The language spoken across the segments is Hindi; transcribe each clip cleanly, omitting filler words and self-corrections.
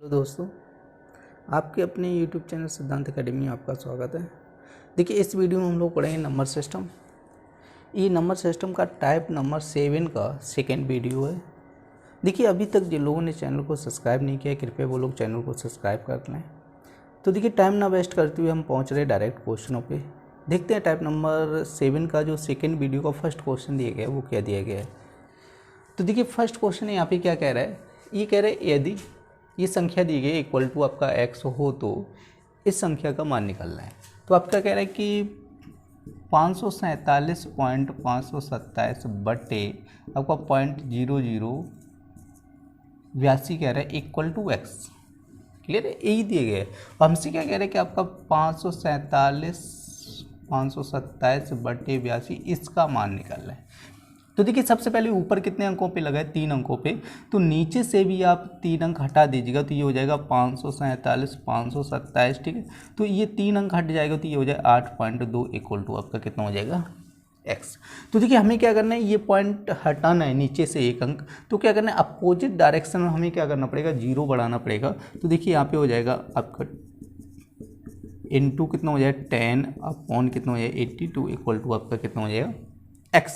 तो दोस्तों, आपके अपने YouTube चैनल सिद्धांत एकेडमी में आपका स्वागत है। देखिए, इस वीडियो में हम लोग पढ़ेंगे नंबर सिस्टम। ये नंबर सिस्टम का टाइप नंबर 7 का सेकेंड वीडियो है। देखिए, अभी तक जिन लोगों ने चैनल को सब्सक्राइब नहीं किया, कृपया वो लोग चैनल को सब्सक्राइब कर लें। तो देखिए, टाइम ना वेस्ट करते हुए हम पहुँच रहे डायरेक्ट क्वेश्चनों पर। देखते हैं टाइप नंबर 7 का जो सेकेंड वीडियो का फर्स्ट क्वेश्चन दिया गया है वो क्या दिया गया है। तो देखिए, फर्स्ट क्वेश्चन यहाँ पे क्या कह रहा है, ये कह रहा है यदि ये संख्या दी गई इक्वल टू आपका x हो तो इस संख्या का मान निकालना है। तो आपका कह रहा है कि 547.527 बटे आपका 0.0082 कह रहा है इक्वल टू x। क्लियर है, यही दिए गए। हमसे क्या कह रहे हैं कि आपका 527 बटे 82 इसका मान निकालना है। तो देखिए, सबसे पहले ऊपर कितने अंकों पे लगा है, 3 अंकों पे। तो नीचे से भी आप 3 अंक हटा दीजिएगा तो ये हो जाएगा 547 527। ठीक है, तो ये 3 अंक हट जाएगा तो ये हो जाएगा 8.2 इक्वल टू आपका कितना हो जाएगा x। तो देखिए, हमें क्या करना है, ये पॉइंट हटाना है नीचे से 1 अंक। तो क्या करना है, अपोजिट डायरेक्शन में हमें क्या करना पड़ेगा, 0 बढ़ाना पड़ेगा। तो देखिए, यहाँ पे हो जाएगा आपका इनटू कितना हो जाएगा 10 अपॉन कितना हो जाएगा 82 इक्वल टू आपका कितना हो जाएगा x।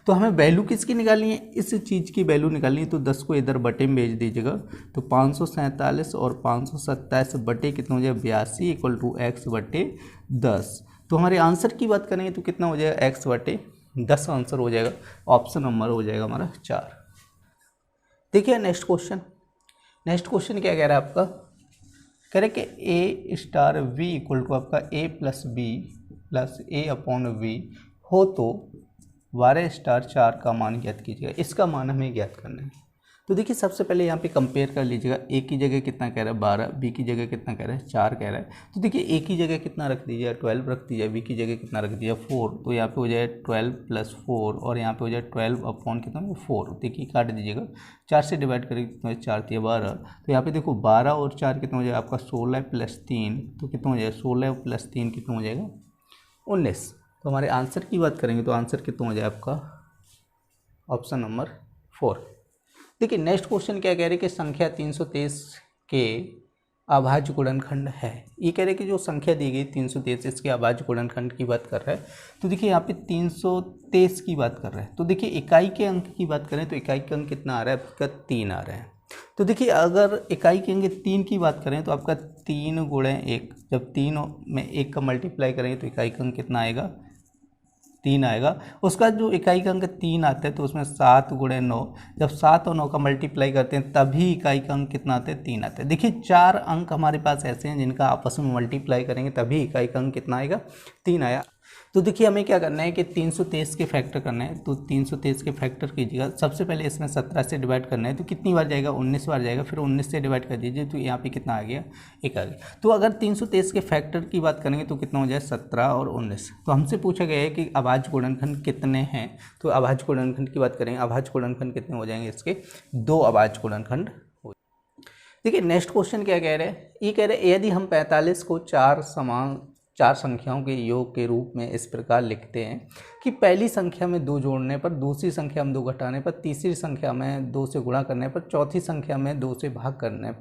तो हमें वैल्यू किसकी निकालनी है, इस चीज़ की वैल्यू निकालनी है। तो 10 को इधर बटे में भेज दीजिएगा। तो 547 और 527 बटे कितना हो जाएगा 82 इक्वल टू x बटे 10। तो हमारे आंसर की बात करेंगे तो कितना हो जाएगा x बटे 10 आंसर हो जाएगा। ऑप्शन नंबर हो जाएगा हमारा 4। देखिए, नेक्स्ट क्वेश्चन क्या कह रहा है आपका, कह रहे कि a star v equal to आपका a plus b plus a upon v हो तो 12 स्टार 4 का मान ज्ञात कीजिएगा। इसका मान हमें ज्ञात करना है। तो देखिए, सबसे पहले यहाँ पे कंपेयर कर लीजिएगा। ए की जगह कितना कह रहा है 12, बी की जगह कितना कह रहा है 4 कह रहा है। तो देखिए, ए की जगह कितना रख दीजिए 12 रख दीजिए, बी की जगह कितना रख दीजिए 4। तो यहाँ पे हो जाए 12 प्लस 4 और यहाँ पे हो जाए 12 अपॉन कितना 4। देखिए, काट दीजिएगा, 4 से डिवाइड करेंगे कितना 4 3 12। तो यहाँ पे देखो 12 और 4 कितना हो जाएगा आपका 16 प्लस 3। तो कितना हो जाएगा 16 प्लस 3 कितना हो जाएगा 19। तो हमारे आंसर की बात करेंगे तो आंसर कितना हो जाए आपका ऑप्शन नंबर 4। देखिए, नेक्स्ट क्वेश्चन क्या कह रहे हैं कि संख्या 323 के अभाज्य गुणनखंड है। ये कह रहे हैं कि जो संख्या दी गई 323 इसके अभाज्य गुणनखंड की बात कर रहा है। तो देखिए, यहाँ पे 323 की बात कर रहा है। तो देखिए, इकाई के अंक की बात करें तो इकाई का अंक कितना आ रहा है आपका 3 आ रहा है। तो देखिए, अगर इकाई के अंक 3 की बात करें तो आपका 3 गुणे 1, जब 3 में 1 का मल्टीप्लाई करेंगे तो इकाई का अंक कितना आएगा 3 आएगा। उसका जो इकाई का अंक 3 आता है तो उसमें 7 गुणे 9, जब 7 और 9 का मल्टीप्लाई करते हैं तभी इकाई का अंक कितना आता है 3 आता है। देखिए, 4 अंक हमारे पास ऐसे हैं जिनका आपस में मल्टीप्लाई करेंगे तभी इकाई का अंक कितना आएगा 3 आया। तो देखिए, हमें क्या करना है कि 323 के फैक्टर करना है। तो 323 के फैक्टर कीजिएगा। सबसे पहले इसमें 17 से डिवाइड करना है। तो कितनी बार जाएगा 19 बार जाएगा। फिर 19 से डिवाइड कर दीजिए तो यहाँ पे कितना आ गया 1 आ गया। तो अगर 323 के फैक्टर की बात करेंगे तो कितना हो जाए 17 और 19। तो हमसे पूछा गया है कि अभाज्य गुणनखंड कितने हैं। तो अभाज्य गुणनखंड की बात करेंगे, अभाज्य गुणनखंड कितने हो जाएंगे इसके 2 अभाज्य गुणनखंड। देखिए, नेक्स्ट क्वेश्चन क्या कह रहे हैं, ये कह रहे हैं यदि हम 45 को 4 संख्याओं के योग के रूप में इस प्रकार लिखते हैं कि पहली संख्या में 2 जोड़ने पर, दूसरी संख्या में 2 घटाने पर, तीसरी संख्या में 2 से गुणा करने पर, चौथी संख्या में 2 से भाग करने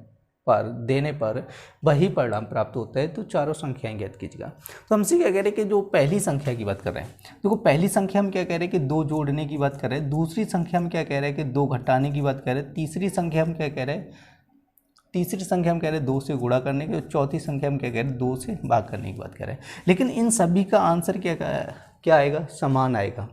पर देने पर वही परिणाम प्राप्त होता है, तो चारों संख्याएं ज्ञात कीजिएगा। तो हमसे क्या कह रहे हैं कि जो पहली संख्या की बात कर रहे हैं, देखो पहली संख्या में क्या कह रहे हैं कि 2 जोड़ने की बात कर रहे हैं, दूसरी संख्या में क्या कह रहे हैं कि 2 घटाने की बात कर रहे हैं, तीसरी संख्या में क्या कह रहे हैं, तीसरी संख्या में कह रहे हैं 2 से गुणा करने की, चौथी संख्या में क्या कह रहे हैं 2 से भाग करने की बात कर रहे हैं। लेकिन इन सभी का आंसर क्या आएगा, समान आएगा।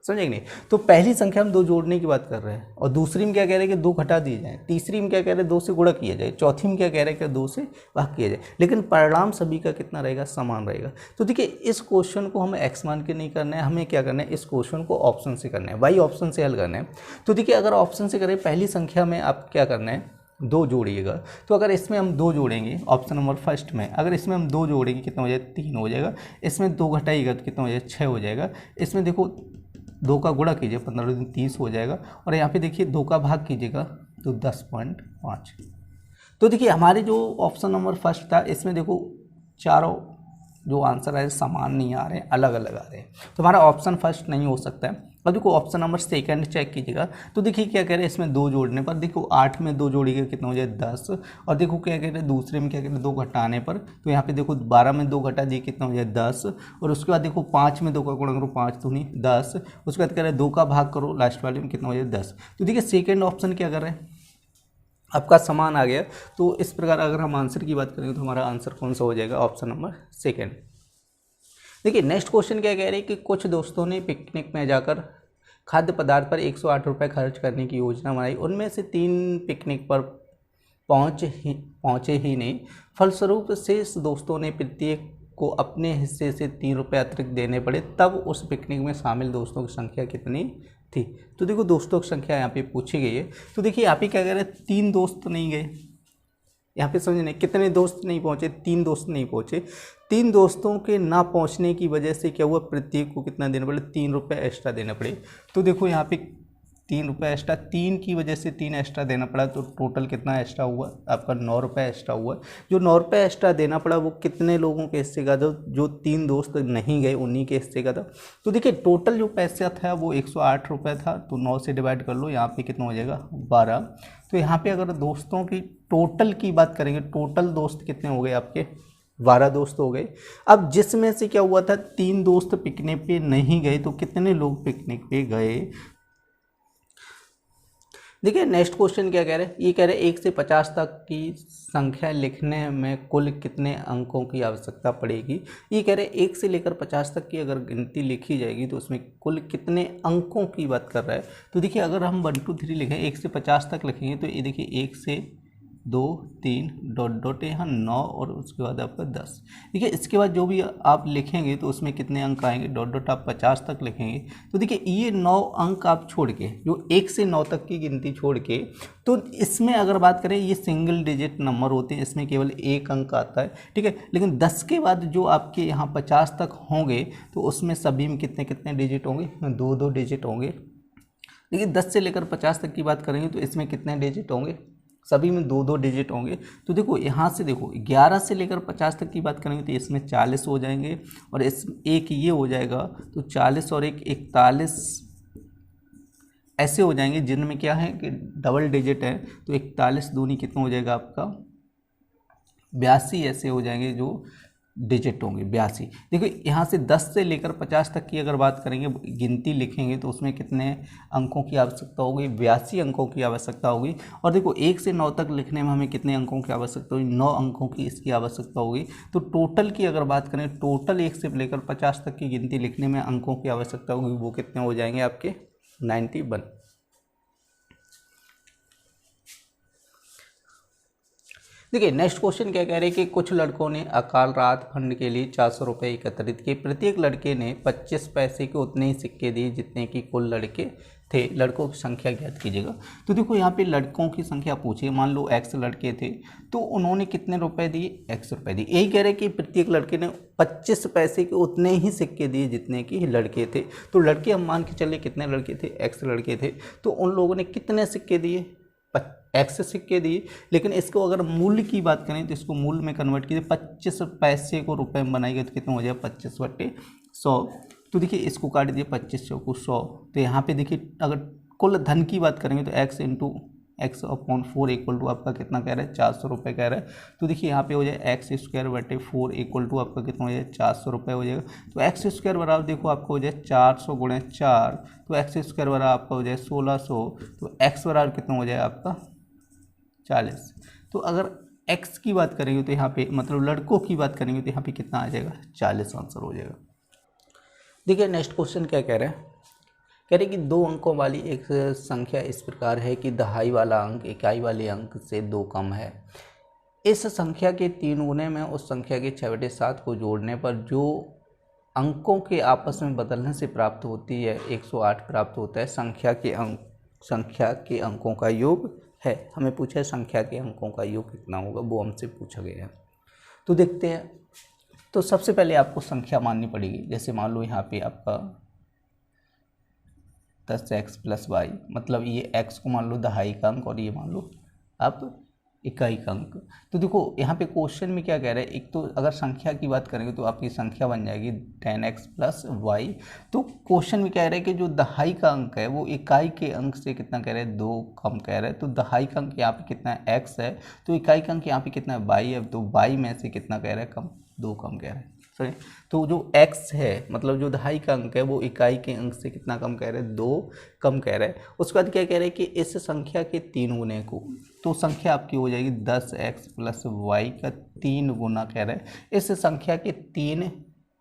समझे कि नहीं। तो पहली संख्या में 2 जोड़ने की बात कर रहे हैं और दूसरी में क्या कह रहे हैं कि 2 घटा दिए जाए, तीसरी में क्या कह रहे हैं 2 से गुणा किया जाए, चौथी में क्या कह रहे हैं कि 2 से भाग किया जाए। लेकिन परिणाम सभी का कितना रहेगा, समान रहेगा। तो देखिए, इस क्वेश्चन को हमें एक्स मान के नहीं करना है, हमें क्या करना है, इस क्वेश्चन को ऑप्शन से करना है, वाई ऑप्शन से हल करना है। तो देखिए, अगर ऑप्शन से करें पहली संख्या में आप क्या करना है 2 जोड़िएगा। तो अगर इसमें हम 2 जोड़ेंगे, ऑप्शन नंबर फर्स्ट में अगर इसमें हम 2 जोड़ेंगे कितना हो जाएगा 3 हो जाएगा। इसमें 2 घटाइएगा तो कितना हो जाएगा 6 हो जाएगा। इसमें देखो 2 का गुणा कीजिए 15 दिन 30 हो जाएगा। और यहाँ पे देखिए 2 का भाग कीजिएगा तो 10.5। तो देखिए, हमारे जो ऑप्शन नंबर फर्स्ट था इसमें देखो चारों जो आंसर है समान नहीं आ रहे हैं, अलग अलग आ रहे हैं। तो हमारा ऑप्शन फर्स्ट नहीं हो सकता है। अब देखो ऑप्शन नंबर सेकंड चेक कीजिएगा, तो देखिए क्या कह रहे हैं इसमें 2 जोड़ने पर, देखो 8 में 2 जोड़िएगा कितना हो जाए 10, और देखो क्या कह रहे हैं दूसरे में क्या कह रहे हैं 2 घटाने पर, तो यहाँ पे देखो 12 में 2 घटा दिए कितना हो जाए 10, और उसके बाद देखो 5 में 2 का गुणा करो, 5 दूनी 10, उसके बाद कह रहे हैं 2 का भाग करो लास्ट वाले में कितना हो जाए 10। तो देखिए सेकेंड ऑप्शन क्या कर रहे हैं आपका समान आ गया। तो इस प्रकार अगर हम आंसर की बात करेंगे तो हमारा आंसर कौन सा हो जाएगा, ऑप्शन नंबर सेकेंड। देखिए नेक्स्ट क्वेश्चन क्या कह रहे हैं कि कुछ दोस्तों ने पिकनिक में जाकर खाद्य पदार्थ पर 108 रुपये खर्च करने की योजना बनाई, उनमें से 3 पिकनिक पर पहुँचे ही नहीं। फलस्वरूप शेष दोस्तों ने प्रत्येक को अपने हिस्से से 3 रुपये अतिरिक्त देने पड़े, तब उस पिकनिक में शामिल दोस्तों की संख्या कितनी थी। तो देखो दोस्तों की संख्या यहाँ पे पूछी गई है। तो देखिए यहाँ पे क्या कह रहे हैं 3 दोस्त नहीं गए, यहाँ पे समझने कितने दोस्त नहीं पहुँचे, 3 दोस्त नहीं पहुँचे। 3 दोस्तों के ना पहुँचने की वजह से क्या हुआ, प्रत्येक को कितना देना पड़े, 3 रुपये एक्स्ट्रा देना पड़े। तो देखो यहाँ पे 3 रुपये एक्स्ट्रा, 3 की वजह से 3 एक्स्ट्रा देना पड़ा, तो टोटल कितना एक्स्ट्रा हुआ आपका 9 रुपये एक्स्ट्रा हुआ। जो 9 रुपये एक्स्ट्रा देना पड़ा वो कितने लोगों के हिस्से का था, जो 3 दोस्त नहीं गए उन्हीं के हिस्से का था। तो देखिए टोटल जो पैसा था वो 108 रुपये था, तो 9 से डिवाइड कर लो, यहाँ पे कितना हो जाएगा 12। तो यहाँ पे अगर दोस्तों की टोटल की बात करेंगे, टोटल दोस्त कितने हो गए आपके 12 दोस्त हो गए। अब जिसमें से क्या हुआ था 3 दोस्त पिकनिक पे नहीं गए, तो कितने लोग पिकनिक पे गए। देखिए नेक्स्ट क्वेश्चन क्या कह रहे हैं, ये कह रहे हैं 1 से 50 तक की संख्या लिखने में कुल कितने अंकों की आवश्यकता पड़ेगी। ये कह रहे हैं 1 से लेकर 50 तक की अगर गिनती लिखी जाएगी तो उसमें कुल कितने अंकों की बात कर रहा है। तो देखिए अगर हम 1 2 3 लिखें 1 से 50 तक लिखेंगे तो ये देखिए 1 से 2 3 डॉट डॉट यहाँ 9 और उसके बाद आपका 10। देखिए इसके बाद जो भी आप लिखेंगे तो उसमें कितने अंक आएंगे, डॉट डॉट आप 50 तक लिखेंगे। तो देखिए ये 9 अंक आप छोड़ के, जो 1 से 9 तक की गिनती छोड़ के, तो इसमें अगर बात करें ये सिंगल डिजिट नंबर होते हैं, इसमें केवल 1 अंक आता है, ठीक है। लेकिन 10 के बाद जो आपके यहाँ 50 तक होंगे तो उसमें सभी में कितने कितने डिजिट होंगे, 2 डिजिट होंगे। देखिए 10 से लेकर 50 तक की बात करेंगे तो इसमें कितने डिजिट होंगे, सभी में 2 डिजिट होंगे। तो देखो यहाँ से देखो 11 से लेकर 50 तक की बात करेंगे तो इसमें 40 हो जाएंगे, और इस एक ये हो जाएगा तो 40 और एक 41 ऐसे हो जाएंगे, जिनमें क्या है कि डबल डिजिट है। तो 41 दूनी कितना हो जाएगा आपका 82 ऐसे हो जाएंगे जो डिजिट होंगे 82। देखो यहाँ से 10 से लेकर 50 तक की अगर बात करेंगे, गिनती लिखेंगे तो उसमें कितने अंकों की आवश्यकता होगी, 82 अंकों की आवश्यकता होगी। और देखो 1 से 9 तक लिखने में हमें कितने अंकों की आवश्यकता होगी, 9 अंकों की इसकी आवश्यकता होगी। तो टोटल की अगर बात करें, टोटल 1 से लेकर 50 तक की गिनती लिखने में अंकों की आवश्यकता होगी, वो कितने हो जाएंगे आपके 91। देखिए नेक्स्ट क्वेश्चन क्या कह रहे हैं कि कुछ लड़कों ने अकाल राहत फंड के लिए 400 रुपये एकत्रित किए। प्रत्येक लड़के ने 25 पैसे के उतने ही सिक्के दिए जितने कि कुल लड़के थे। लड़कों की संख्या ज्ञात कीजिएगा। तो देखो यहाँ पे लड़कों की संख्या पूछी, मान लो x लड़के थे तो उन्होंने कितने रुपए दिए, x रुपए दिए। यही कह रहे हैं कि प्रत्येक लड़के ने 25 पैसे के उतने ही सिक्के दिए जितने कि लड़के थे। तो लड़के हम मान के चले कितने लड़के थे, x लड़के थे, तो उन लोगों ने कितने सिक्के दिए, x सिक्के दिए। लेकिन इसको अगर मूल्य की बात करें तो इसको मूल्य में कन्वर्ट कीजिए, 25 पैसे को रुपए में बनाएंगे तो कितना हो जाएगा 25/100। तो देखिए इसको काट दिए 25 को 100। तो यहाँ पे देखिए अगर कुल धन की बात करेंगे तो x into x upon 4 equal to आपका कितना कह रहा है 400 रुपये कह रहा है। तो देखिए यहाँ पे हो जाए x²/4 इक्वल टू आपका कितना हो जाए 400 रुपये हो जाएगा। तो x² बराबर देखो आपको हो जाए 400 × 4, तो x² बराबर आपका हो जाए 1600। तो x बराबर कितना हो जाए आपका 40। तो अगर x की बात करेंगे तो यहाँ पे मतलब लड़कों की बात करेंगे तो यहाँ पे कितना आ जाएगा 40 आंसर हो जाएगा। देखिए नेक्स्ट क्वेश्चन क्या कह रहे हैं, कह रहे कि 2 अंकों वाली एक संख्या इस प्रकार है कि दहाई वाला अंक इकाई वाले अंक से 2 कम है। इस संख्या के 3 गुने में उस संख्या के 6/7 को जोड़ने पर जो अंकों के आपस में बदलने से प्राप्त होती है 108 प्राप्त होता है। संख्या के अंकों का योग है। हमें पूछा है संख्या के अंकों का योग कितना होगा, वो हमसे पूछा गया है। तो देखते हैं। तो सबसे पहले आपको संख्या माननी पड़ेगी। जैसे मान लो यहाँ पे आपका 10x + y, मतलब ये x को मान लो दहाई का अंक और ये मान लो आप इकाई का अंक। तो देखो यहाँ पे क्वेश्चन में क्या कह रहा है, एक तो अगर संख्या की बात करेंगे तो आपकी संख्या बन जाएगी 10x प्लस वाई। तो क्वेश्चन में कह रहा है कि जो दहाई का अंक है वो इकाई के अंक से कितना कह रहे हैं, 2 कम कह रहा है। तो दहाई का अंक यहाँ पे कितना है, x है, तो इकाई का अंक यहाँ पे कितना है, y है। तो y में से कितना कह रहा है, कम, 2 कम कह रहा है। सही। तो जो x है मतलब जो दहाई का अंक है वो इकाई के अंक से कितना कम कह रहे हैं, 2 कम कह रहा है। उसके बाद क्या कह रहे हैं कि इस संख्या के 3 गुने को, तो संख्या आपकी हो जाएगी 10x प्लस वाई का 3 गुना कह रहा है। इस संख्या के 3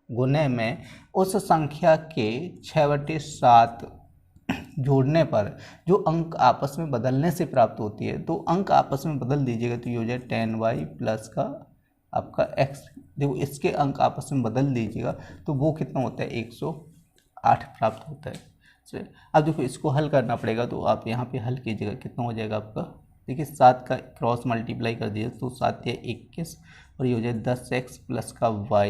गुने में उस संख्या के 6/7 जोड़ने पर जो अंक आपस में बदलने से प्राप्त होती है, तो अंक आपस में बदल दीजिएगा तो ये हो जाए 10y प्लस का आपका x। देखो इसके अंक आपस में बदल दीजिएगा तो वो कितना होता है, 108 प्राप्त होता है। चलिए अब देखो इसको हल करना पड़ेगा, तो आप यहाँ पे हल कीजिएगा, कितना हो जाएगा आपका, देखिए 7 का क्रॉस मल्टीप्लाई कर दीजिए तो 7 या 21 और ये हो जाए 10x प्लस का y,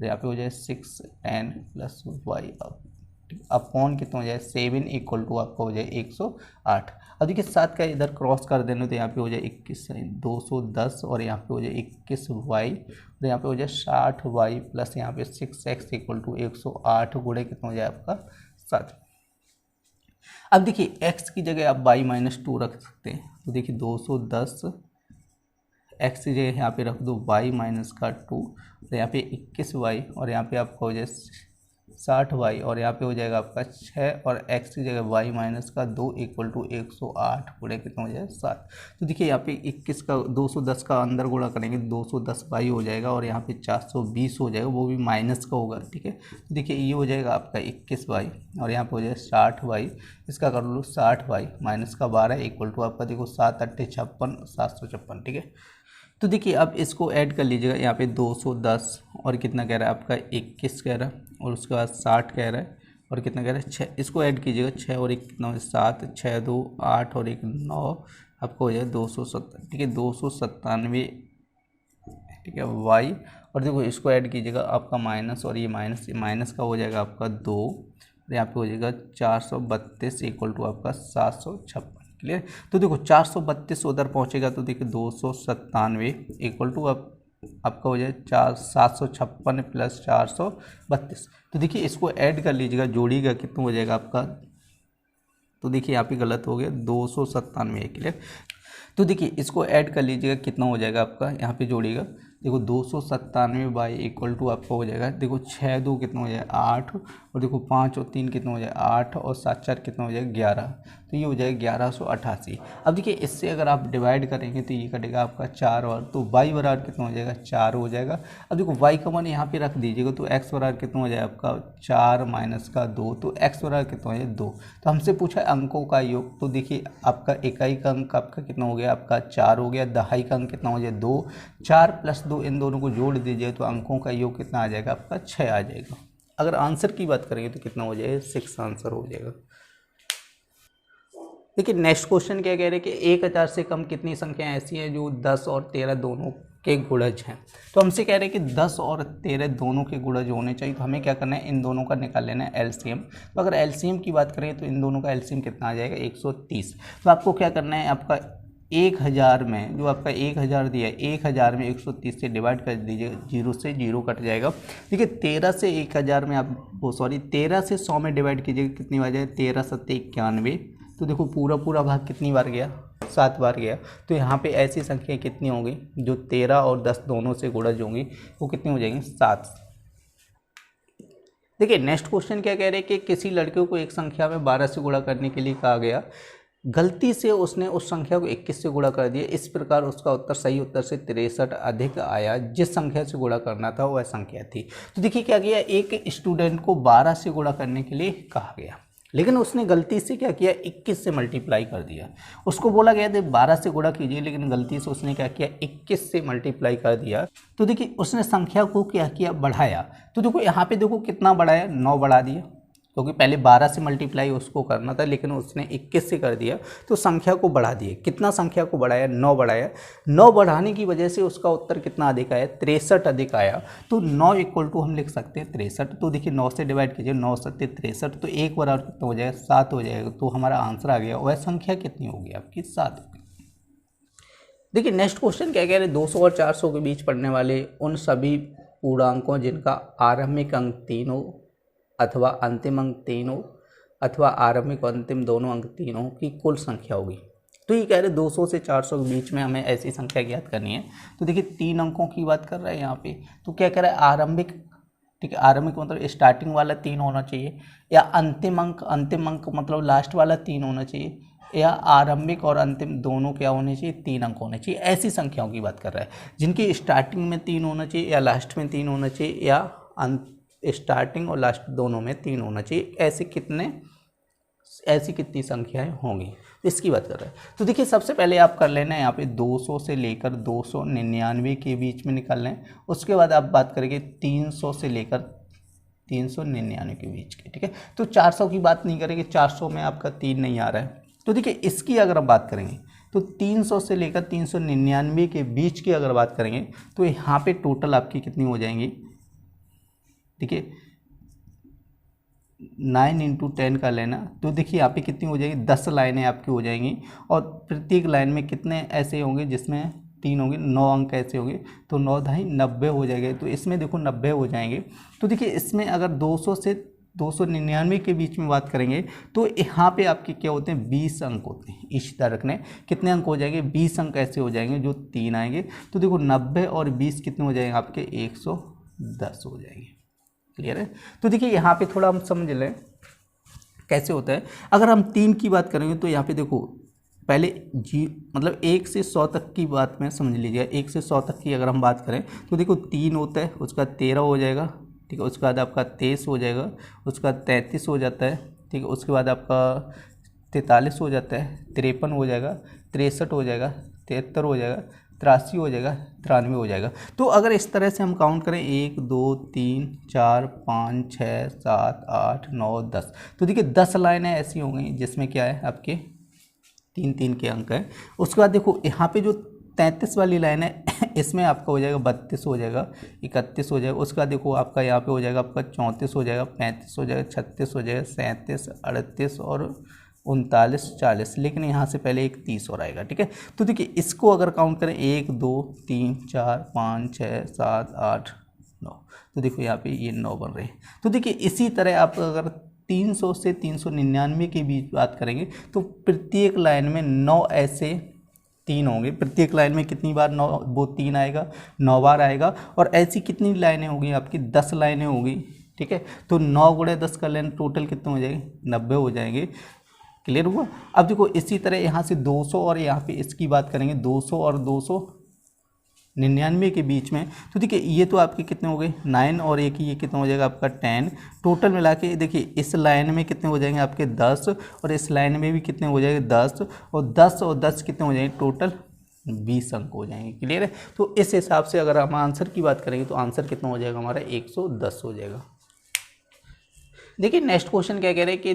यहाँ पे हो जाए 6n प्लस वाई। अब कौन कितना हो जाए, 7 इक्वल टू आपका हो जाए 108। अब देखिए 7 का इधर क्रॉस कर देना तो यहाँ पे हो जाए 21 210 और यहाँ पे हो जाए 21y और यहाँ पे हो जाए 60y प्लस यहाँ पे 6x इक्वल टू 108 गुणे कितना हो जाए आपका 7। अब देखिए x की जगह आप y-2 रख सकते हैं, तो देखिए 210 x की जगह यहाँ पे रख दो y-2 तो यहाँ पे 21y और यहाँ पे आपका हो जाए 60y और यहाँ पे हो जाएगा आपका 6 और x की जगह y-2 इक्वल टू 108 गुणे कितना हो जाए 7। तो देखिए यहाँ पे 21 का 210 का अंदर गुणा करेंगे 210y हो जाएगा और यहाँ पे 420 हो जाएगा, वो भी माइनस का होगा। ठीक है, तो देखिए ये हो जाएगा आपका 21y और यहाँ पे हो जाए 60y, इसका कर लो 60y माइनस का 12 इक्वल टू आपका देखो 7 8 56 756। ठीक है, तो देखिए अब इसको ऐड कर लीजिएगा, यहाँ पे 210 और कितना कह रहा है आपका 21 कह रहा है और उसके बाद 60 कह रहा है और कितना कह रहा है 6, इसको ऐड कीजिएगा 6 और 1 कितना हो 7 6 2 8 और 1 9 आपको हो जाए 270। ठीक है 297। ठीक है वाई और देखो इसको ऐड कीजिएगा आपका माइनस और ये माइनस का हो जाएगा आपका 2 और यहाँ पे हो जाएगा 432 इक्वल टू आपका 756। क्लियर। तो देखो 432 उधर पहुँचेगा तो देखिए 297 इक्वल टू आपका हो जाए 756 प्लस 432। तो देखिए इसको ऐड कर लीजिएगा, जोड़िएगा कितना हो जाएगा आपका, तो देखिए यहाँ पे गलत हो गया 297। क्लियर। तो देखिए इसको ऐड कर लीजिएगा कितना हो जाएगा आपका, यहाँ पे जोड़िएगा देखो 297 बाई इक्वल टू आपका हो जाएगा देखो 6 2 कितना हो जाएगा 8 और देखो 5 और 3 कितना हो जाएगा 8 और 7 4 कितना हो जाएगा 11, तो ये हो जाएगा 1188। अब देखिए इससे अगर आप डिवाइड करेंगे तो ये कटेगा आपका 4 और तो y बराबर कितना हो जाएगा 4 हो जाएगा। अब देखो y का मान यहाँ पे रख दीजिएगा तो x बराबर कितना हो जाएगा आपका 4 माइनस का 2, तो x बराबर कितना हो जाएगा 2। तो हमसे पूछा अंकों का योग, तो देखिए आपका इकाई का अंक आपका कितना हो गया आपका 4 हो गया, दहाई का अंक कितना हो जाए 2, 4 प्लस 2 इन दोनों को जोड़ दीजिए तो अंकों का योग कितना आ जाएगा आपका 6 आ जाएगा। अगर आंसर की बात करेंगे तो कितना हो जाएगा 6 आंसर हो जाएगा। देखिए नेक्स्ट क्वेश्चन क्या कह रहे हैं कि 1000 से कम कितनी संख्याएं ऐसी हैं जो 10 और 13 दोनों के गुणज हैं। तो हमसे कह रहे हैं कि 10 और 13 दोनों के गुणज होने चाहिए, तो हमें क्या करना है इन दोनों का निकाल लेना है एलसीएम। तो अगर एलसीएम की बात करें तो इन दोनों का एलसीएम कितना आ जाएगा 130। तो आपको क्या करना है, आपका 1000 में जो आपका 1000 दिया है 1000 में 130 से डिवाइड कर दीजिए, 0 से 0 कट जाएगा। देखिए 13 से 1000 में आप 13 से 100 में डिवाइड कीजिएगा कितनी बार जाए 13 7 91, तो देखो पूरा भाग कितनी बार गया 7 बार गया। तो यहाँ पे ऐसी संख्या कितनी होंगी जो 13 और 10 दोनों से गुणज होंगी, वो कितनी हो जाएंगी 7। देखिए नेक्स्ट क्वेश्चन क्या कह रहे हैं कि किसी लड़के को एक संख्या में 12 से गुणा करने के लिए कहा गया, गलती से उसने उस संख्या को 21 से गुणा कर दिया, इस प्रकार उसका उत्तर सही उत्तर से 63 अधिक आया, जिस संख्या से गुणा करना था वह संख्या थी। तो देखिए क्या किया, एक स्टूडेंट को 12 से गुणा करने के लिए कहा गया लेकिन उसने गलती से क्या किया 21 से मल्टीप्लाई कर दिया। उसको बोला गया था 12 से गुणा कीजिए लेकिन गलती से उसने क्या किया 21 से मल्टीप्लाई कर दिया। तो देखिए उसने संख्या को क्या किया बढ़ाया, तो देखो यहाँ पे देखो कितना बढ़ाया 9 बढ़ा दिया, क्योंकि पहले 12 से मल्टीप्लाई उसको करना था लेकिन उसने 21 से कर दिया तो संख्या को बढ़ा दिए। कितना संख्या को बढ़ाया 9 बढ़ाया, 9 बढ़ाने की वजह से उसका उत्तर कितना अधिक आया 63 अधिक आया। तो 9 इक्वल टू हम लिख सकते हैं 63। तो देखिए 9 से डिवाइड कीजिए 9 7 63, तो एक बराबर कितना हो जाएगा 7 हो जाएगा। तो हमारा आंसर आ गया, वह संख्या कितनी होगी आपकी 7 होगी। देखिए नेक्स्ट क्वेश्चन क्या कह रहे हैं, 200 और 400 के बीच पड़ने वाले उन सभी पूर्णांकों जिनका आरंभिक अंक 3 हो अथवा अंतिम अंक 3 हो अथवा आरंभिक और अंतिम दोनों अंक 3 हो की कुल संख्या होगी। तो ये कह रहे 200 से 400 के बीच में हमें ऐसी संख्या ज्ञात करनी है। तो देखिए 3 अंकों की बात कर रहे हैं यहाँ पे, तो क्या कह रहा है आरंभिक, ठीक है, आरंभिक मतलब स्टार्टिंग वाला 3 होना चाहिए, या अंतिम अंक मतलब लास्ट वाला 3 होना चाहिए, या आरंभिक और अंतिम दोनों क्या होने चाहिए, 3 अंक होने चाहिए। ऐसी संख्याओं की बात कर रहा है जिनकी स्टार्टिंग में 3 होना चाहिए या लास्ट में 3 होना चाहिए, या स्टार्टिंग और लास्ट दोनों में 3 होना चाहिए। ऐसी कितनी संख्याएं होंगी, इसकी बात कर रहे हैं। तो देखिए सबसे पहले आप कर लेना है यहाँ पे 200 से लेकर 299 के बीच में निकाल लें। उसके बाद आप बात करेंगे 300 से लेकर 399 के बीच के, ठीक है। तो 400 की बात नहीं करेंगे, 400 में आपका 3 नहीं आ रहा है। तो देखिए इसकी अगर हम बात करेंगे तो 300 से लेकर 399 के बीच की अगर बात करेंगे तो यहाँ पे टोटल आपकी कितनी हो जाएंगी, देखिए 9 × 10 का लेना, तो देखिए यहाँ पे कितनी हो जाएगी, 10 लाइनें आपकी हो जाएंगी, और प्रत्येक लाइन में कितने ऐसे होंगे जिसमें 3 होंगे, 9 अंक ऐसे होंगे, तो 9 × 2 90 हो जाएंगे। तो इसमें देखो 90 हो जाएंगे। तो देखिए इसमें अगर 200 से 299 के बीच में बात करेंगे तो यहाँ पे आपके क्या होते हैं, 20 अंक होते हैं। इसी तरह रखने कितने अंक हो जाएंगे, 20 अंक ऐसे हो जाएंगे जो 3 आएंगे। तो देखो 90 और 20 कितने हो जाएंगे आपके, 110 हो जाएंगे। क्लियर है। तो देखिए यहाँ पे थोड़ा हम समझ लें कैसे होता है। अगर हम 3 की बात करेंगे तो यहाँ पे देखो पहले मतलब 1 से 100 तक की बात में समझ लीजिएगा। 1 से 100 तक की अगर हम बात करें तो देखो 3 होता है, उसका 13 हो जाएगा, ठीक है। उसके बाद आपका 23 हो जाएगा, उसका 33 हो जाता है, ठीक है। उसके बाद आपका 43 हो जाता है, 53 हो जाएगा, 63 हो जाएगा, 73 हो जाएगा, 83 हो जाएगा, 93 हो जाएगा। तो अगर इस तरह से हम काउंट करें 1 2 3 4 5 6 7 8 9 10, तो देखिए 10 लाइनें ऐसी होंगी जिसमें क्या है आपके 3 के अंक हैं। उसके बाद देखो यहाँ पे जो 33 वाली लाइन है इसमें आपका हो जाएगा 32 हो जाएगा, 31 हो जाएगा। उसके बाद देखो आपका यहाँ पे हो जाएगा आपका 34 हो जाएगा, 35 हो जाएगा, 36 हो जाएगा, 37 38 और 39 40, लेकिन यहाँ से पहले एक 30 और आएगा, ठीक है। तो देखिए इसको अगर काउंट करें 1 2 3 4 5 6 7 8 9, तो देखो यहाँ पे ये 9 बन रहे हैं। तो देखिए इसी तरह आप अगर 300 से 399 के बीच बात करेंगे तो प्रत्येक लाइन में 9 ऐसे 3 होंगे। प्रत्येक लाइन में कितनी बार 9 वो 3 आएगा, 9 बार आएगा। और ऐसी कितनी लाइनें होगी आपकी, 10 लाइनें होगी, ठीक है। तो 9 × 10 कर लेना, टोटल कितने हो जाएंगे, 90 हो जाएंगे। क्लियर हुआ। अब देखो इसी तरह यहाँ से 200 और यहाँ पे इसकी बात करेंगे 200 और 299 के बीच में, तो देखिए ये तो आपके कितने हो गए 9 और एक ये कितना हो जाएगा आपका 10। टोटल मिला के देखिए इस लाइन में कितने हो जाएंगे आपके 10, और इस लाइन में भी कितने हो जाएंगे 10, और 10 कितने हो जाएंगे, टोटल 20 अंक हो जाएंगे। क्लियर है। तो इस हिसाब से अगर हम आंसर की बात करेंगे तो आंसर कितना हो जाएगा हमारा 110 हो जाएगा। देखिए नेक्स्ट क्वेश्चन क्या कह रहे हैं कि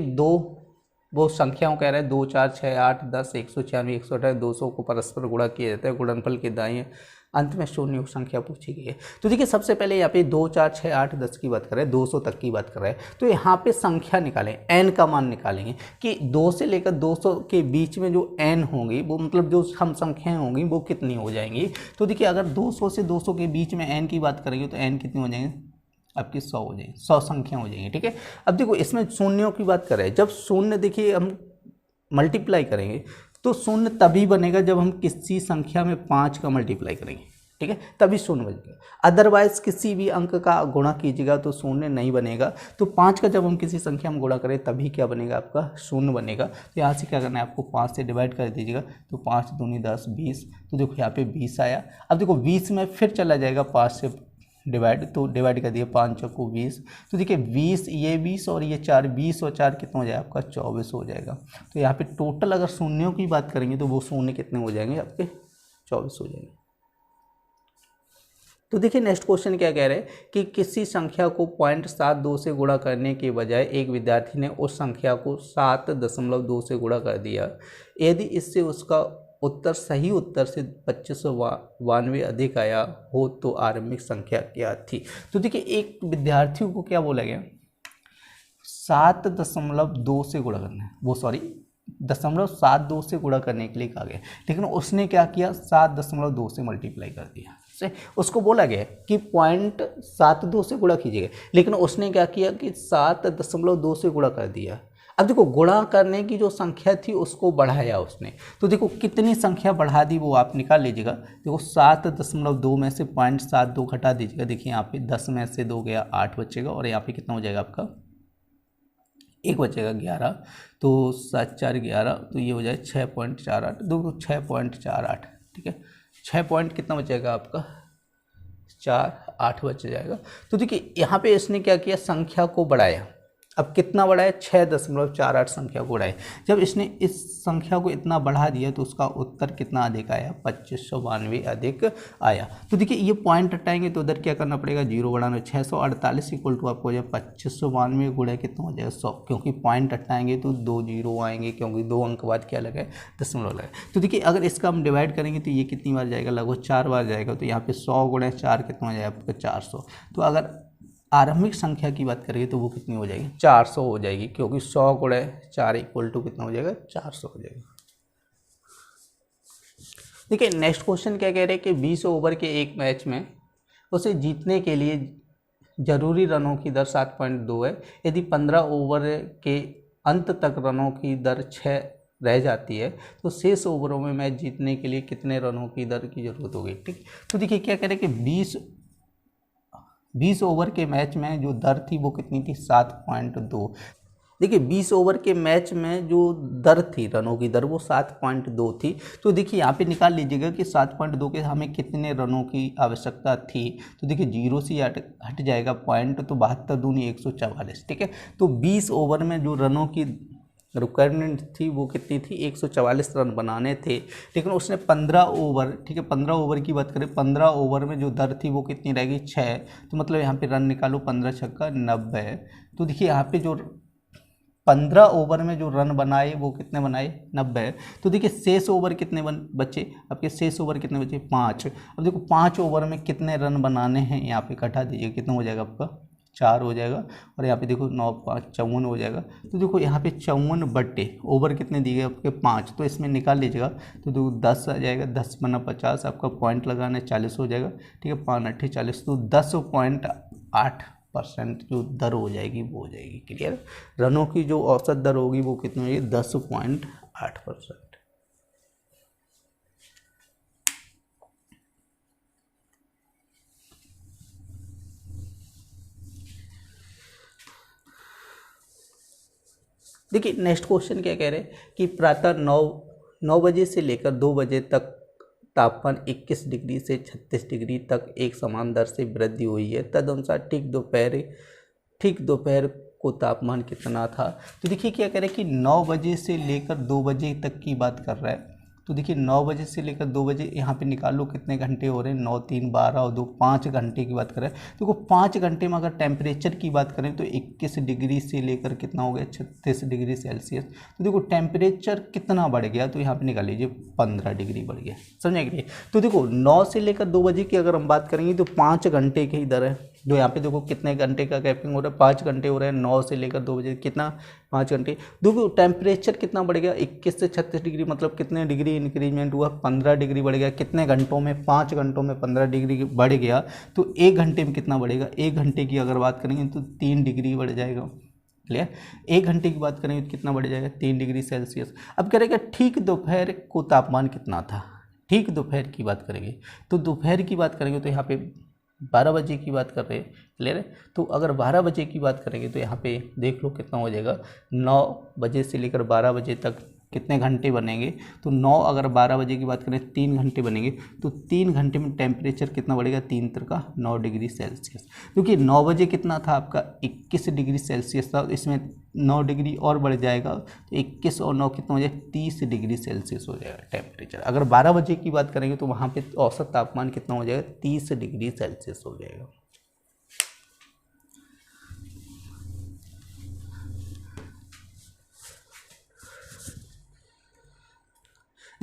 वो संख्याओं कह रहे हैं 2 4 6 8 10 196 128 200 को परस्पर गुणा किया जाता है। गुणनफल के दाएं अंत में शून्य योग संख्या पूछी गई है। तो देखिए सबसे पहले यहाँ पे 2 4 6 8 10 की बात कर रहे हैं, 200 तक की बात कर रहे हैं। तो यहाँ पे संख्या निकालें, n का मान निकालेंगे कि 2 से लेकर 200 के बीच में जो n होंगी वो मतलब जो हम संख्याएं होंगी वो कितनी हो जाएंगी। तो देखिए अगर 200 से 200 के बीच में n की बात करेंगे तो n कितनी हो जाएंगे आपकी 100 हो जाएंगी, 100 संख्या हो जाएंगी, ठीक है। अब देखो इसमें शून्यों की बात कर रहे हैं। जब शून्य देखिए हम मल्टीप्लाई करेंगे तो शून्य तभी बनेगा जब हम किसी संख्या में 5 का मल्टीप्लाई करेंगे, ठीक है, तभी शून्य बनेगा। अदरवाइज किसी भी अंक का गुणा कीजिएगा तो शून्य नहीं बनेगा। तो 5 का जब हम किसी संख्या में गुणा करें तभी क्या बनेगा आपका शून्य बनेगा। तो यहाँ से क्या करना है आपको 5 से डिवाइड कर दीजिएगा, तो 5 दूनी 10 20, तो देखो यहाँ पे 20 आया। अब देखो 20 में फिर चला जाएगा 5 से डिवाइड, तो डिवाइड कर दिए 5 चौको 20, तो देखिए 20 ये 20 और ये 4 20 और 4 कितना हो जाएगा आपका 24 हो जाएगा। तो यहाँ पे टोटल अगर शून्यों की बात करेंगे तो वो शून्य कितने हो जाएंगे आपके 24 हो जाएंगे। तो देखिए नेक्स्ट क्वेश्चन क्या कह रहे हैं कि किसी संख्या को 0.72 से गुणा करने के बजाय एक विद्यार्थी ने उस संख्या को 7.2 से गुणा कर दिया। यदि इससे उसका उत्तर सही उत्तर से 2592 अधिक आया हो तो आरंभिक संख्या क्या थी। तो देखिए एक विद्यार्थी को क्या बोला गया 7.2 से गुणा करना है, वो सॉरी 7.72 से गुणा करने के लिए कहा गया, लेकिन उसने क्या किया 7.2 से मल्टीप्लाई कर दिया। से उसको बोला गया कि 0.72 से गुणा कीजिएगा, लेकिन उसने क्या किया कि 7.2 से गुणा कर दिया। अब देखो गुणा करने की जो संख्या थी उसको बढ़ाया उसने, तो देखो कितनी संख्या बढ़ा दी वो आप निकाल लीजिएगा। देखो 7.2 में से 0.72 घटा दीजिएगा, देखिए यहाँ पे 10 में से 2 गया 8 बचेगा, और यहाँ पे कितना हो जाएगा आपका 1 बचेगा 11, तो 7 4 11, तो ये हो जाए 6.48, देखो 6.48, ठीक है 6 पॉइंट कितना बचेगा आपका 4 8 बच जाएगा। तो देखिए यहाँ पे इसने क्या किया संख्या को बढ़ाया, अब कितना बढ़ाया 6.48 संख्या को बढ़ाया। जब इसने इस संख्या को इतना बढ़ा दिया तो उसका उत्तर कितना अधिक आया 2592 अधिक आया। तो देखिए ये पॉइंट हटाएंगे तो उधर क्या करना पड़ेगा 0 बढ़ाना, 648 इक्वल टू आपको हो जाए 2592 गुणा कितना हो जाएगा 100, क्योंकि पॉइंट हटाएंगे तो 2 0 आएंगे, क्योंकि 2 अंक बाद क्या लगा है दशमलव लगा। तो देखिए अगर इसका हम डिवाइड करेंगे तो ये कितनी बार जाएगा लगभग 4 बार जाएगा, तो यहाँ पे 100 गुणा 4 कितना हो जाएगा आपका 400। तो अगर आरंभिक संख्या की बात करेंगे तो वो कितनी हो जाएगी 400 हो जाएगी, क्योंकि 100 गुणा 4 इक्वल टू कितना हो जाएगा 400 हो जाएगा। देखिए नेक्स्ट क्वेश्चन क्या कह रहे हैं कि 20 ओवर के एक मैच में उसे जीतने के लिए जरूरी रनों की दर 7.2 है। यदि 15 ओवर के अंत तक रनों की दर 6 रह जाती है तो शेष ओवरों में मैच जीतने के लिए कितने रनों की दर की जरूरत होगी। ठीक, तो देखिए क्या कह रहे हैं कि 20 ओवर के मैच में जो दर थी वो कितनी थी 7.2। देखिए 20 ओवर के मैच में जो दर थी रनों की दर वो 7.2 थी। तो देखिए यहाँ पे निकाल लीजिएगा कि 7.2 के हमें कितने रनों की आवश्यकता थी। तो देखिए 0 से हट जाएगा पॉइंट, तो 72 दूनी 144, ठीक है। तो 20 ओवर में जो रनों की रिक्वायरमेंट थी वो कितनी थी 144 रन बनाने थे, लेकिन उसने 15 ओवर, ठीक है 15 ओवर की बात करें 15 ओवर में जो दर थी वो कितनी रहेगी 6, तो मतलब यहाँ पे रन निकालो 15 छक्का 90। तो देखिए यहाँ पे जो 15 ओवर में जो रन बनाए वो कितने बनाए 90। तो देखिए शेष ओवर कितने बचे आपके, शेष ओवर कितने बचे 5। अब देखो 5 ओवर में कितने रन बनाने हैं यहाँ पे घटा दीजिए कितना हो जाएगा आपका 4 हो जाएगा, और यहाँ पे देखो 9 5 54 हो जाएगा। तो देखो यहाँ पे 54 बट्टे ओवर कितने दिए गए आपके 5, तो इसमें निकाल लीजिएगा तो देखो 10 आ जाएगा, 10 बना 50, आपका पॉइंट लगाना 40 हो जाएगा, ठीक है 5 8 40, तो 10.8% जो दर हो जाएगी वो हो जाएगी। क्लियर, रनों की जो औसत दर होगी वो कितनी होगी 10.8%। देखिए नेक्स्ट क्वेश्चन क्या कह रहे हैं कि प्रातः 9 बजे से लेकर 2 बजे तक तापमान 21 डिग्री से 36 डिग्री तक एक समान दर से वृद्धि हुई है। तदनुसार ठीक दोपहर को तापमान कितना था। तो देखिए क्या कह रहे हैं कि 9 बजे से लेकर 2 बजे तक की बात कर रहा है। तो देखिए 9 बजे से लेकर 2 बजे यहाँ पे निकाल लो कितने घंटे हो रहे हैं 9 3 12 और 2 5 घंटे की बात करें। देखो 5 घंटे में अगर टेम्परेचर की बात करें तो 21 डिग्री से लेकर कितना हो गया 36 डिग्री सेल्सियस। तो देखो टेम्परेचर कितना बढ़ गया, तो यहाँ पे निकाल लीजिए 15 डिग्री बढ़ गया, समझे। तो देखो 9 से लेकर 2 बजे की अगर हम बात करेंगे तो 5 घंटे की दर है। जो यहाँ पे देखो कितने घंटे का गैपिंग हो रहा है 5 घंटे हो रहा है 9 से लेकर 2 बजे कितना 5 घंटे। देखो टेम्परेचर कितना बढ़ गया 21 से 36 डिग्री, मतलब कितने डिग्री इंक्रीजमेंट हुआ 15 डिग्री बढ़ गया। कितने घंटों में 5 घंटों में 15 डिग्री बढ़ गया, तो 1 घंटे में कितना बढ़ेगा 1 घंटे की अगर बात करेंगे तो 3 डिग्री बढ़ जाएगा। क्लियर, 1 घंटे की बात करेंगे तो कितना बढ़ जाएगा 3 डिग्री सेल्सियस। अब करेगा ठीक दोपहर को तापमान कितना था, ठीक दोपहर की बात करेंगे तो दोपहर की बात करेंगे तो यहाँ पे 12 बजे की बात कर रहे हैं। क्लियर है, तो अगर 12 बजे की बात करेंगे तो यहाँ पे देख लो कितना हो जाएगा 9 बजे से लेकर 12 बजे तक कितने घंटे बनेंगे। तो 9 अगर 12 बजे की बात करें 3 घंटे बनेंगे, तो 3 घंटे में टेम्परेचर कितना बढ़ेगा 3 का 9 डिग्री सेल्सियस। क्योंकि 9 बजे कितना था आपका 21 डिग्री सेल्सियस था, तो इसमें 9 डिग्री और बढ़ जाएगा, तो 21 और 9 कितना हो जाएगा 30 डिग्री सेल्सियस हो जाएगा टेम्परेचर। अगर 12 बजे की बात करेंगे तो वहाँ पे औसत तापमान कितना हो जाएगा 30 डिग्री सेल्सियस हो जाएगा।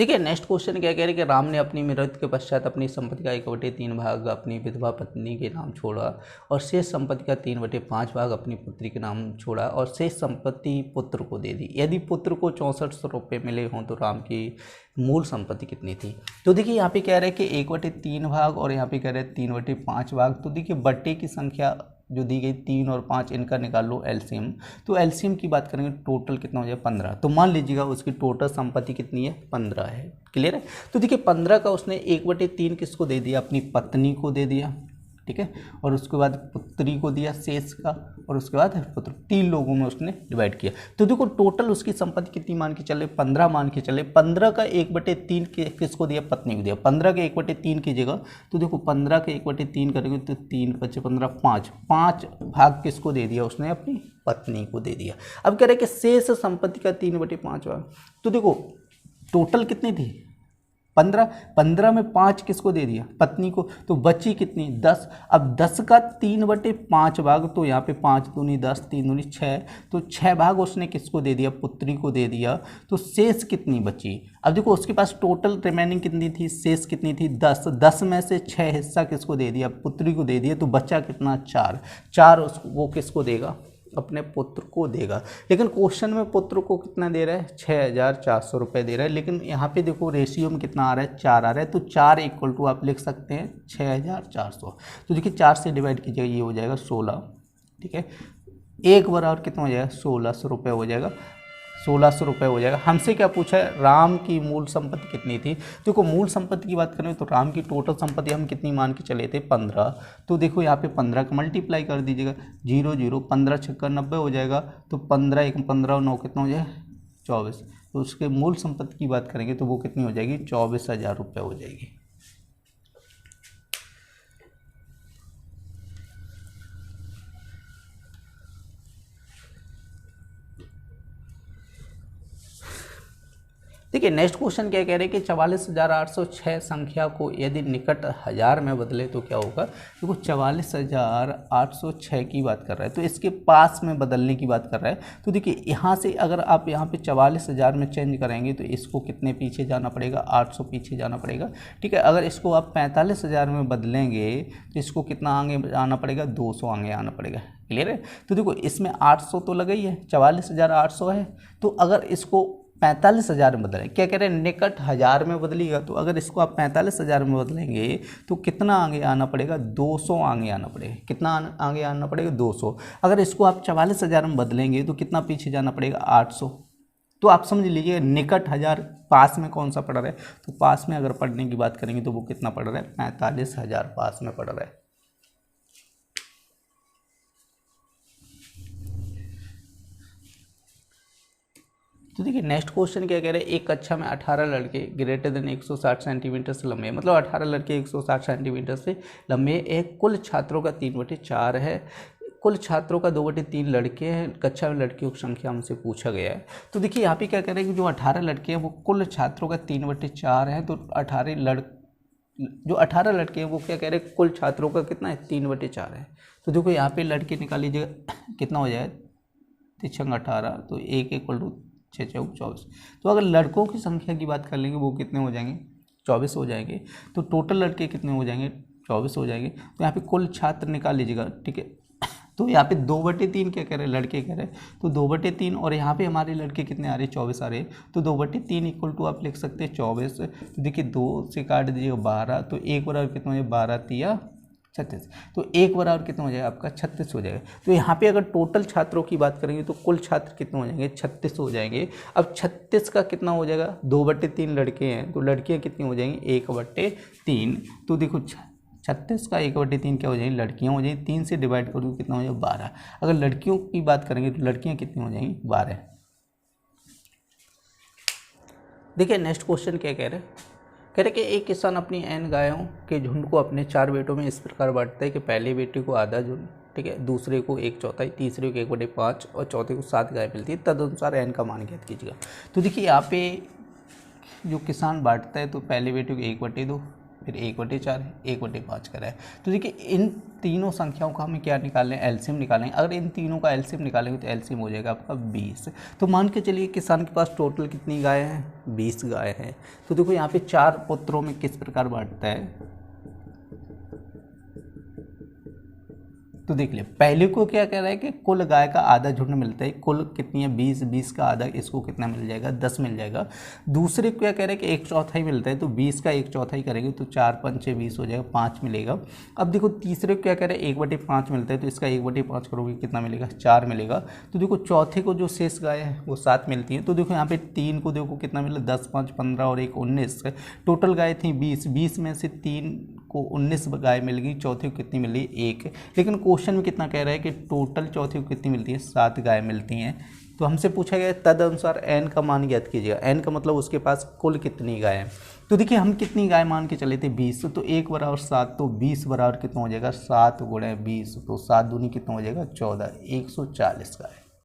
देखिए नेक्स्ट क्वेश्चन क्या कह रहे हैं कि राम ने अपनी मृत्यु के पश्चात अपनी संपत्ति का 1/3 भाग अपनी विधवा पत्नी के नाम छोड़ा और शेष संपत्ति का 3/5 भाग अपनी पुत्री के नाम छोड़ा और शेष संपत्ति पुत्र को दे दी। यदि पुत्र को 6400 रुपये मिले हों तो राम की मूल संपत्ति कितनी थी। तो देखिए यहाँ पे कह रहे हैं कि 1/3 भाग और यहाँ पे कह रहे हैं 3/5 भाग। तो देखिए बट्टे की संख्या जो दी गई 3 और 5 इनका निकाल लो एलसीएम। तो एलसीएम की बात करेंगे टोटल कितना हो जाए 15। तो मान लीजिएगा उसकी टोटल संपत्ति कितनी है 15 है। क्लियर है। तो देखिए 15 का उसने 1/3 किसको दे दिया अपनी पत्नी को दे दिया, ठीक है, और उसके बाद पुत्री को दिया शेष का, और उसके बाद पुत्र 3 लोगों में उसने डिवाइड किया। तो देखो टोटल उसकी संपत्ति कितनी मान के चले 15 मान के चले। 15 का 1/3 किसको दिया पत्नी को दिया। 15 के 1/3 की जगह तो देखो 15 के 1/3 करेंगे तो 3 × 5 = 15, 5 भाग किसको दे दिया उसने अपनी पत्नी को दे दिया। अब कह रहे हैं कि शेष संपत्ति का 3/5 भाग। तो देखो टोटल कितनी थी 15 में 5 किसको दे दिया पत्नी को, तो बची कितनी 10। अब 10 का 3/5 भाग, तो यहाँ पे 5 दूनी 10 3 दूनी 6, तो 6 भाग उसने किसको दे दिया पुत्री को दे दिया। तो शेष कितनी बची। अब देखो उसके पास टोटल रिमेनिंग कितनी थी शेष कितनी थी 10। 10 में से 6 हिस्सा किसको दे दिया पुत्री को दे दिया, तो बचा कितना 4 वो किसको देगा अपने पुत्र को देगा। लेकिन क्वेश्चन में पुत्र को कितना दे रहा है 6400 रुपये दे रहा है, लेकिन यहाँ पे देखो रेशियो में कितना आ रहा है 4 आ रहा है। तो 4 = आप लिख सकते हैं 6400। तो देखिए 4 से डिवाइड कीजिएगा ये हो जाएगा 16, ठीक है, 1 बराबर कितना हो जाएगा 1600 रुपये हो जाएगा, 1600 रुपये हो जाएगा। हमसे क्या पूछा है राम की मूल संपत्ति कितनी थी। देखो मूल संपत्ति की बात करें तो राम की टोटल संपत्ति हम कितनी मान के चले थे 15। तो देखो यहाँ पे 15 का मल्टीप्लाई कर दीजिएगा 0 0 15 6 90 हो जाएगा। तो 15 1 15 और 9 कितना हो जाएगा 24। तो उसके मूल संपत्ति की बात करेंगे तो वो कितनी हो जाएगी 24,000 रुपये हो जाएगी। देखिए नेक्स्ट क्वेश्चन क्या कह रहे हैं कि 44,806 संख्या को यदि निकट हजार में बदले तो क्या होगा। देखो 44,806 की बात कर रहा है तो इसके पास में बदलने की बात कर रहा है। तो देखिए यहाँ से अगर आप यहाँ पे 44,000 में चेंज करेंगे तो इसको कितने पीछे जाना पड़ेगा 800 पीछे जाना पड़ेगा, ठीक है। अगर इसको आप 45,000 में बदलेंगे तो इसको कितना आगे आना पड़ेगा 200 आगे आना पड़ेगा। क्लियर है। तो देखो इसमें 800 तो लगा ही है 44,800 है। तो अगर इसको 45,000 में बदलें, क्या कह रहे हैं निकट हजार में बदलिएगा। तो अगर इसको आप 45,000 में बदलेंगे तो कितना आगे आना पड़ेगा 200 आगे आना पड़ेगा। कितना आगे आना पड़ेगा 200। अगर इसको आप 44,000 में बदलेंगे तो कितना पीछे जाना पड़ेगा 800। तो आप समझ लीजिए निकट हजार पास में कौन सा पड़ रहा है। तो पास में अगर पढ़ने की बात करेंगे तो वो कितना पड़ रहा है 45,000 पास में पड़ रहा है। तो देखिए नेक्स्ट क्वेश्चन क्या कह रहे हैं एक कक्षा में 18 लड़के ग्रेटर देन 160 सेंटीमीटर से लंबे, मतलब 18 लड़के 160 सेंटीमीटर से लंबे एक कुल छात्रों का 3/4 है। कुल छात्रों का 2/3 लड़के हैं। कक्षा में लड़कियों की संख्या हमसे पूछा गया है। तो देखिए यहाँ पे क्या कह रहे हैं कि जो 18 लड़के हैं वो कुल छात्रों का 3/4 है। तो 18 लड़के हैं वो क्या कह रहे हैं कुल छात्रों का कितना है 3/4 है। तो देखो यहाँ पे लड़के निकाल लीजिएगा कितना हो जाए 3 × 18 तो 1 = 6 × 24। तो अगर लड़कों की संख्या की बात कर लेंगे वो कितने हो जाएंगे 24 हो जाएंगे। तो टोटल लड़के कितने हो जाएंगे 24 हो जाएंगे। तो यहाँ पे कुल छात्र निकाल लीजिएगा, ठीक है। तो यहाँ पे 2/3 क्या कह रहे हैं लड़के कह रहे हैं। तो 2/3 और यहाँ पे हमारे लड़के कितने आ रहे हैं 24 आ रहे हैं। तो 2/3 = आप लिख सकते हैं 24। तो देखिए 2 से काट दीजिएगा 12। तो 1 बराबर कितना हो जाए 12 × 36। तो 1 बराबर कितना हो जाएगा आपका 36 हो जाएगा। तो यहाँ पे अगर टोटल छात्रों की बात करेंगे तो कुल छात्र कितने हो जाएंगे 36 हो जाएंगे। अब 36 का कितना हो जाएगा 2/3 लड़के हैं तो लड़कियाँ कितनी हो जाएंगी 1/3। तो देखो 36 का 1/3 क्या हो जाएगी लड़कियाँ हो जाएंगी। 3 से डिवाइड करोगे कितना हो जाएगा 12। अगर लड़कियों की बात करेंगे तो लड़कियाँ कितनी हो जाएंगी 12। देखिए नेक्स्ट क्वेश्चन क्या कह रहे हैं। कह रहे कि एक किसान अपनी n गायों के झुंड को अपने 4 बेटों में इस प्रकार बांटता है कि पहले बेटे को आधा झुंड, ठीक है, दूसरे को 1/4, तीसरे को 1/5 और चौथे को 7 गाय मिलती है। तदनुसार n का मान ज्ञात कीजिएगा। तो देखिए यहाँ पे जो किसान बांटता है तो पहले बेटे को 1/2, फिर 1/4 है, 1/5 का है। तो देखिए इन तीनों संख्याओं का हमें क्या निकालना है, एलसीएम निकालेंगे। अगर इन तीनों का एलसीएम निकालेंगे तो एलसीएम हो जाएगा आपका 20। तो मान के चलिए किसान के पास टोटल कितनी गाय हैं, 20 गाय हैं। तो देखो यहाँ पे 4 पुत्रों में किस प्रकार बांटता है, तो देख ले पहले को क्या कह रहा है कि कुल गाय का आधा झुंड मिलता है, कुल कितनी है 20, 20 का आधा, इसको कितना मिल जाएगा 10 मिल जाएगा। दूसरे को क्या कह रहा है कि 1/4 मिलता है, तो 20 का 1/4 करेंगे तो 4 5 6 20 हो जाएगा, 5 मिलेगा। अब देखो तीसरे को क्या कह रहा है 1/5 मिलता है, तो इसका 1/5 करोगे कितना मिलेगा 4 मिलेगा। तो देखो चौथे को जो शेष गाय है वो 7 मिलती है। तो देखो यहाँ पे 3 को देखो कितना मिला 10 5 15 और 1 19, टोटल गाय थी 20, 20 में से 3 को 19 गाय मिल गई, चौथे को कितनी मिली 1। लेकिन क्वेश्चन में कितना कह रहा है कि टोटल चौथे को कितनी मिलती है 7 गाय मिलती हैं। तो हमसे पूछा गया तदनुसार n का मान ज्ञात कीजिएगा। n का मतलब उसके पास कुल कितनी गाय है। तो देखिए हम कितनी गाय मान के चले थे 20, तो 1 बराबर 7, तो 20 बराबर कितना हो जाएगा 7 × 20, तो 7 दूनी कितना हो जाएगा 14, 140 गाय।